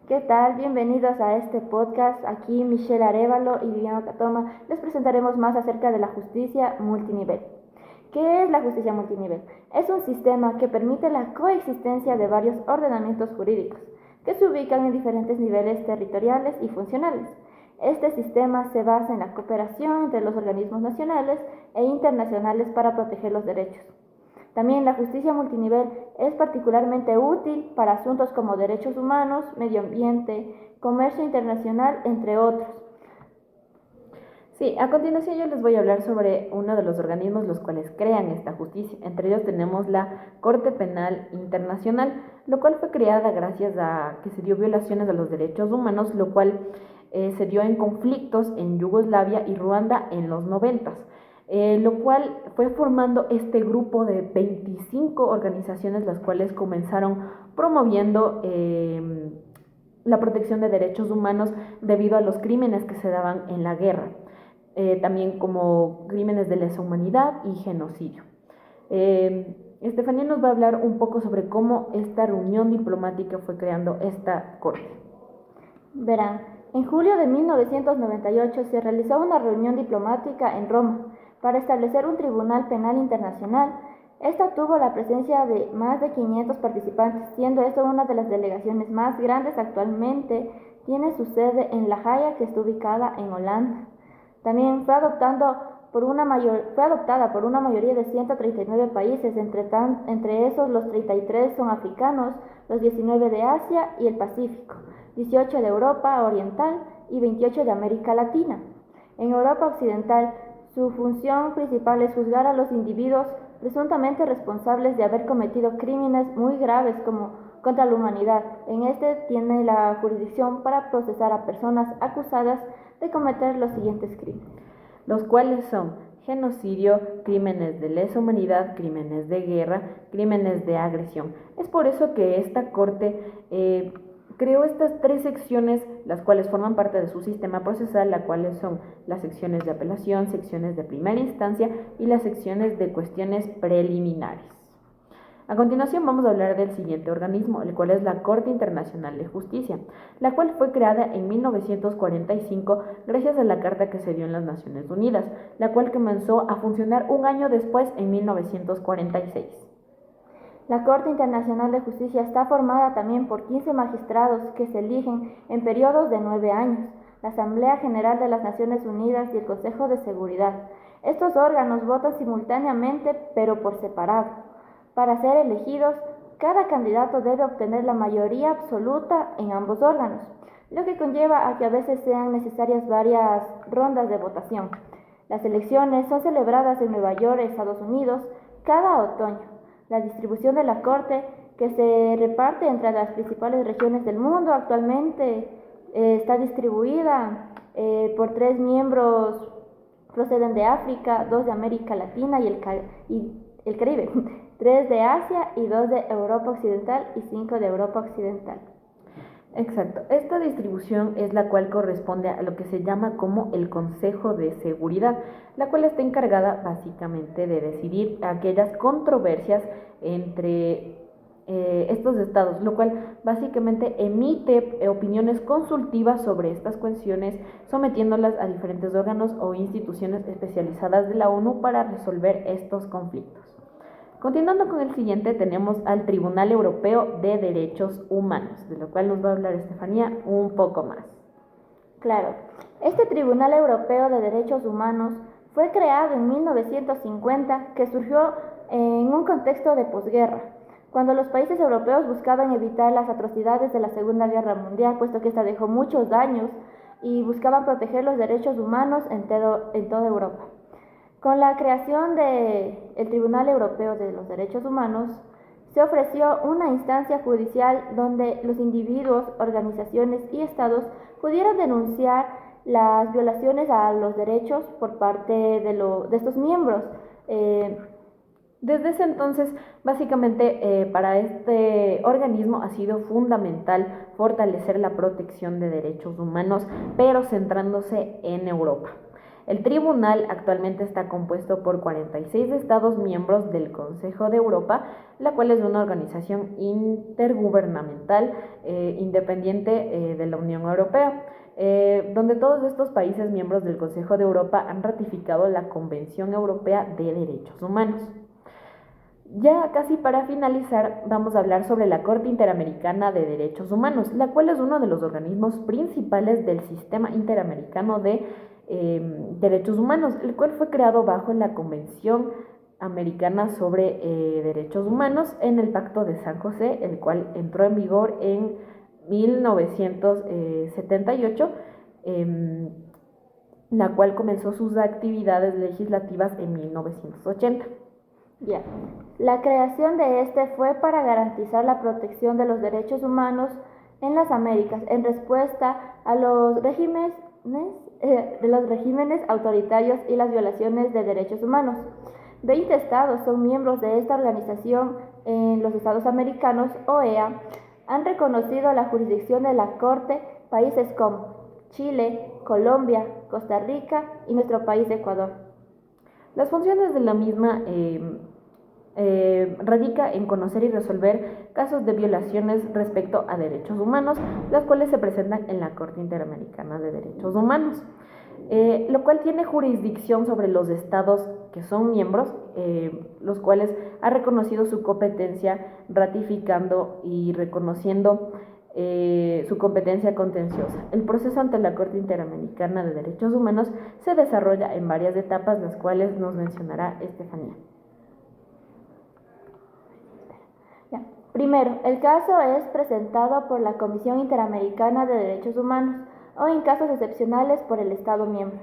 ¿Qué tal? Bienvenidos a este podcast. Aquí Michelle Arévalo y Viviana Catoma les presentaremos más acerca de la justicia multinivel. ¿Qué es la justicia multinivel? Es un sistema que permite la coexistencia de varios ordenamientos jurídicos que se ubican en diferentes niveles territoriales y funcionales. Este sistema se basa en la cooperación entre los organismos nacionales e internacionales para proteger los derechos. También la justicia multinivel es particularmente útil para asuntos como derechos humanos, medio ambiente, comercio internacional, entre otros. Sí, a continuación yo les voy a hablar sobre uno de los organismos los cuales crean esta justicia. Entre ellos tenemos la Corte Penal Internacional, lo cual fue creada gracias a que se dio violaciones a los derechos humanos, lo cual se dio en conflictos en Yugoslavia y Ruanda en los 90, lo cual fue formando este grupo de 25 organizaciones, las cuales comenzaron promoviendo la protección de derechos humanos debido a los crímenes que se daban en la guerra, también como crímenes de lesa humanidad y genocidio. Estefanía nos va a hablar un poco sobre cómo esta reunión diplomática fue creando esta corte. Verán, en julio de 1998 se realizó una reunión diplomática en Roma para establecer un tribunal penal internacional. Esta tuvo la presencia de más de 500 participantes, siendo esto una de las delegaciones más grandes actualmente. Tiene su sede en La Haya, que está ubicada en Holanda. También fue adoptada por una mayoría de 139 países, entre esos los 33 son africanos, los 19 de Asia y el Pacífico, 18 de Europa Oriental y 28 de América Latina. En Europa Occidental, su función principal es juzgar a los individuos presuntamente responsables de haber cometido crímenes muy graves como contra la humanidad. En este tiene la jurisdicción para procesar a personas acusadas de cometer los siguientes crímenes, los cuales son genocidio, crímenes de lesa humanidad, crímenes de guerra, crímenes de agresión. Es por eso que esta corte creó estas 3 secciones, las cuales forman parte de su sistema procesal, las cuales son las secciones de apelación, secciones de primera instancia y las secciones de cuestiones preliminares. A continuación vamos a hablar del siguiente organismo, el cual es la Corte Internacional de Justicia, la cual fue creada en 1945 gracias a la carta que se dio en las Naciones Unidas, la cual comenzó a funcionar un año después, en 1946. La Corte Internacional de Justicia está formada también por 15 magistrados que se eligen en periodos de 9 años, la Asamblea General de las Naciones Unidas y el Consejo de Seguridad. Estos órganos votan simultáneamente pero por separado. Para ser elegidos, cada candidato debe obtener la mayoría absoluta en ambos órganos, lo que conlleva a que a veces sean necesarias varias rondas de votación. Las elecciones son celebradas en Nueva York, Estados Unidos, cada otoño. La distribución de la Corte, que se reparte entre las principales regiones del mundo, actualmente está distribuida por 3 miembros proceden de África, 2 de América Latina y el Caribe, 3 de Asia y 2 de Europa Occidental y 5 de Europa Occidental. Exacto. Esta distribución es la cual corresponde a lo que se llama como el Consejo de Seguridad, la cual está encargada básicamente de decidir aquellas controversias entre estos estados, lo cual básicamente emite opiniones consultivas sobre estas cuestiones, sometiéndolas a diferentes órganos o instituciones especializadas de la ONU para resolver estos conflictos. Continuando con el siguiente, tenemos al Tribunal Europeo de Derechos Humanos, de lo cual nos va a hablar Estefanía un poco más. Claro, este Tribunal Europeo de Derechos Humanos fue creado en 1950, que surgió en un contexto de posguerra, cuando los países europeos buscaban evitar las atrocidades de la Segunda Guerra Mundial, puesto que esta dejó muchos daños, y buscaban proteger los derechos humanos en toda Europa. Con la creación del Tribunal Europeo de los Derechos Humanos, se ofreció una instancia judicial donde los individuos, organizaciones y estados pudieran denunciar las violaciones a los derechos por parte de estos miembros. Desde ese entonces, básicamente, para este organismo ha sido fundamental fortalecer la protección de derechos humanos, pero centrándose en Europa. El tribunal actualmente está compuesto por 46 Estados miembros del Consejo de Europa, la cual es una organización intergubernamental independiente de la Unión Europea, donde todos estos países miembros del Consejo de Europa han ratificado la Convención Europea de Derechos Humanos. Ya casi para finalizar, vamos a hablar sobre la Corte Interamericana de Derechos Humanos, la cual es uno de los organismos principales del sistema interamericano de derechos humanos, el cual fue creado bajo la Convención Americana sobre Derechos Humanos en el Pacto de San José, el cual entró en vigor en 1978, la cual comenzó sus actividades legislativas en 1980. Ya. La creación de este fue para garantizar la protección de los derechos humanos en las Américas en respuesta a los regímenes autoritarios y las violaciones de derechos humanos. 20 estados son miembros de esta organización. En los estados americanos, OEA, han reconocido la jurisdicción de la Corte países como Chile, Colombia, Costa Rica y nuestro país Ecuador. Las funciones de la misma radica en conocer y resolver casos de violaciones respecto a derechos humanos, las cuales se presentan en la Corte Interamericana de Derechos Humanos, lo cual tiene jurisdicción sobre los estados que son miembros, los cuales ha reconocido su competencia, ratificando y reconociendo su competencia contenciosa. El proceso ante la Corte Interamericana de Derechos Humanos se desarrolla en varias etapas, las cuales nos mencionará Estefanía. Primero, el caso es presentado por la Comisión Interamericana de Derechos Humanos o en casos excepcionales por el Estado miembro.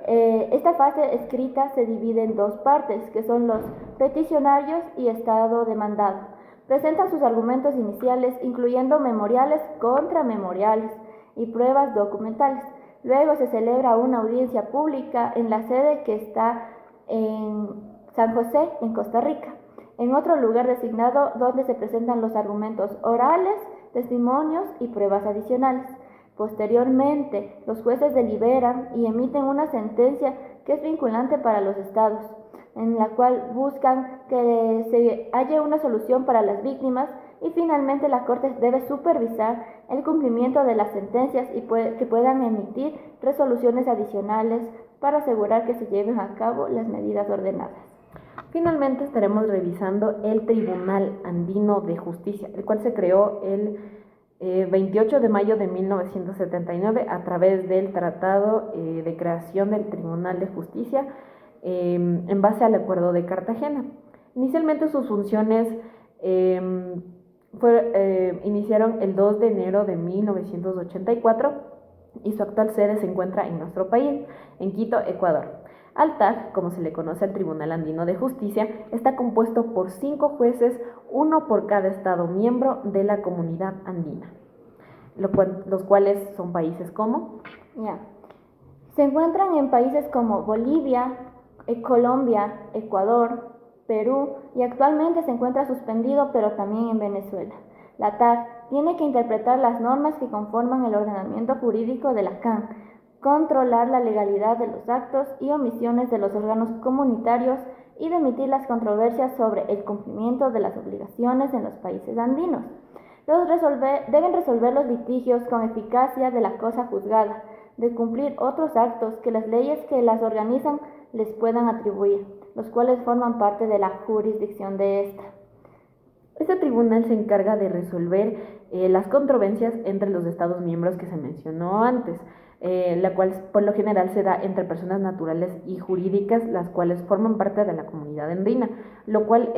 Esta fase escrita se divide en dos partes, que son los peticionarios y Estado demandado. Presentan sus argumentos iniciales, incluyendo memoriales, contramemoriales y pruebas documentales. Luego se celebra una audiencia pública en la sede que está en San José, en Costa Rica, en otro lugar designado donde se presentan los argumentos orales, testimonios y pruebas adicionales. Posteriormente, los jueces deliberan y emiten una sentencia que es vinculante para los estados, en la cual buscan que se halle una solución para las víctimas, y finalmente la Corte debe supervisar el cumplimiento de las sentencias y que puedan emitir resoluciones adicionales para asegurar que se lleven a cabo las medidas ordenadas. Finalmente estaremos revisando el Tribunal Andino de Justicia, el cual se creó el 28 de mayo de 1979 a través del Tratado de Creación del Tribunal de Justicia en base al Acuerdo de Cartagena. Inicialmente sus funciones iniciaron el 2 de enero de 1984 y su actual sede se encuentra en nuestro país, en Quito, Ecuador. Al TAJ, como se le conoce al Tribunal Andino de Justicia, está compuesto por 5 jueces, uno por cada estado miembro de la Comunidad Andina, los cuales son países como... Se encuentran en países como Bolivia, Colombia, Ecuador, Perú, y actualmente se encuentra suspendido, pero también en Venezuela. La TAJ tiene que interpretar las normas que conforman el ordenamiento jurídico de la CAN, controlar la legalidad de los actos y omisiones de los órganos comunitarios y de emitir las controversias sobre el cumplimiento de las obligaciones en los países andinos. Deben resolver los litigios con eficacia de la cosa juzgada, de cumplir otros actos que las leyes que las organizan les puedan atribuir, los cuales forman parte de la jurisdicción de esta. Este tribunal se encarga de resolver las controversias entre los estados miembros que se mencionó antes, la cual por lo general se da entre personas naturales y jurídicas, las cuales forman parte de la comunidad andina, lo cual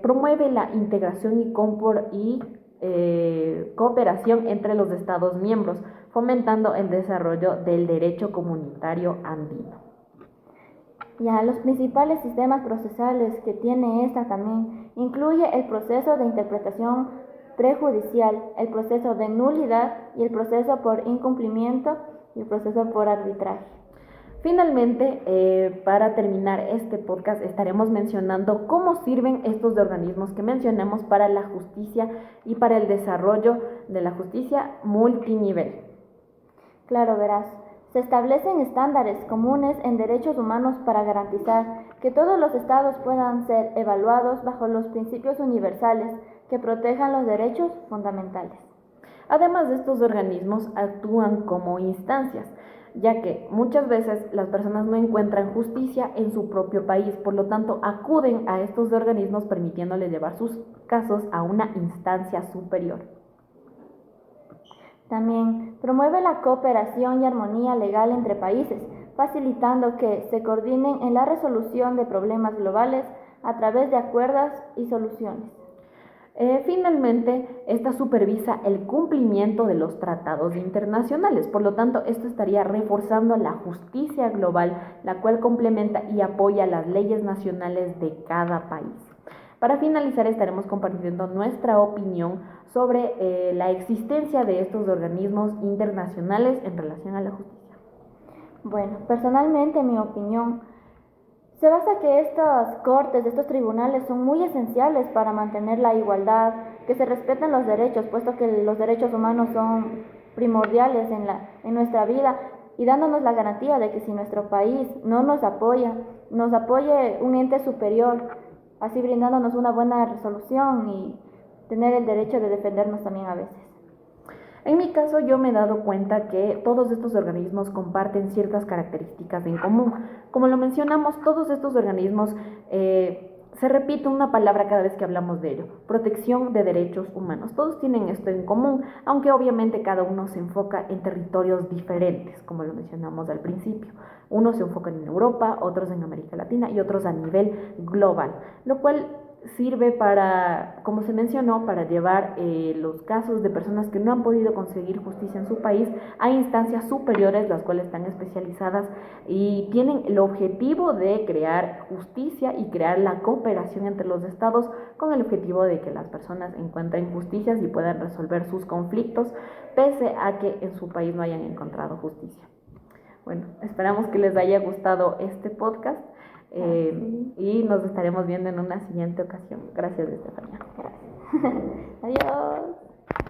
promueve la integración y cooperación entre los estados miembros, fomentando el desarrollo del derecho comunitario andino. Los principales sistemas procesales que tiene esta también incluye el proceso de interpretación prejudicial, el proceso de nulidad y el proceso por incumplimiento y el proceso por arbitraje. Finalmente, para terminar este podcast, estaremos mencionando cómo sirven estos organismos que mencionamos para la justicia y para el desarrollo de la justicia multinivel. Claro, verás. Se establecen estándares comunes en derechos humanos para garantizar que todos los estados puedan ser evaluados bajo los principios universales que protejan los derechos fundamentales. Además, estos organismos actúan como instancias, ya que muchas veces las personas no encuentran justicia en su propio país, por lo tanto acuden a estos organismos permitiéndoles llevar sus casos a una instancia superior. También promueve la cooperación y armonía legal entre países, facilitando que se coordinen en la resolución de problemas globales a través de acuerdos y soluciones. Finalmente, esta supervisa el cumplimiento de los tratados internacionales. Por lo tanto, esto estaría reforzando la justicia global, la cual complementa y apoya las leyes nacionales de cada país. Para finalizar, estaremos compartiendo nuestra opinión sobre la existencia de estos organismos internacionales en relación a la justicia. Bueno, personalmente, mi opinión se basa que estas cortes, estos tribunales son muy esenciales para mantener la igualdad, que se respeten los derechos, puesto que los derechos humanos son primordiales en nuestra vida y dándonos la garantía de que si nuestro país no nos apoya, nos apoye un ente superior, así brindándonos una buena resolución y tener el derecho de defendernos también a veces. En mi caso, yo me he dado cuenta que todos estos organismos comparten ciertas características en común. Como lo mencionamos, todos estos organismos se repite una palabra cada vez que hablamos de ello: protección de derechos humanos. Todos tienen esto en común, aunque obviamente cada uno se enfoca en territorios diferentes, como lo mencionamos al principio. Unos se enfocan en Europa, otros en América Latina y otros a nivel global, lo cual sirve para, como se mencionó, para llevar los casos de personas que no han podido conseguir justicia en su país a instancias superiores, las cuales están especializadas y tienen el objetivo de crear justicia y crear la cooperación entre los estados con el objetivo de que las personas encuentren justicias y puedan resolver sus conflictos pese a que en su país no hayan encontrado justicia. Bueno, esperamos que les haya gustado este podcast. Y nos estaremos viendo en una siguiente ocasión. Gracias, Estefanía. Gracias. Adiós.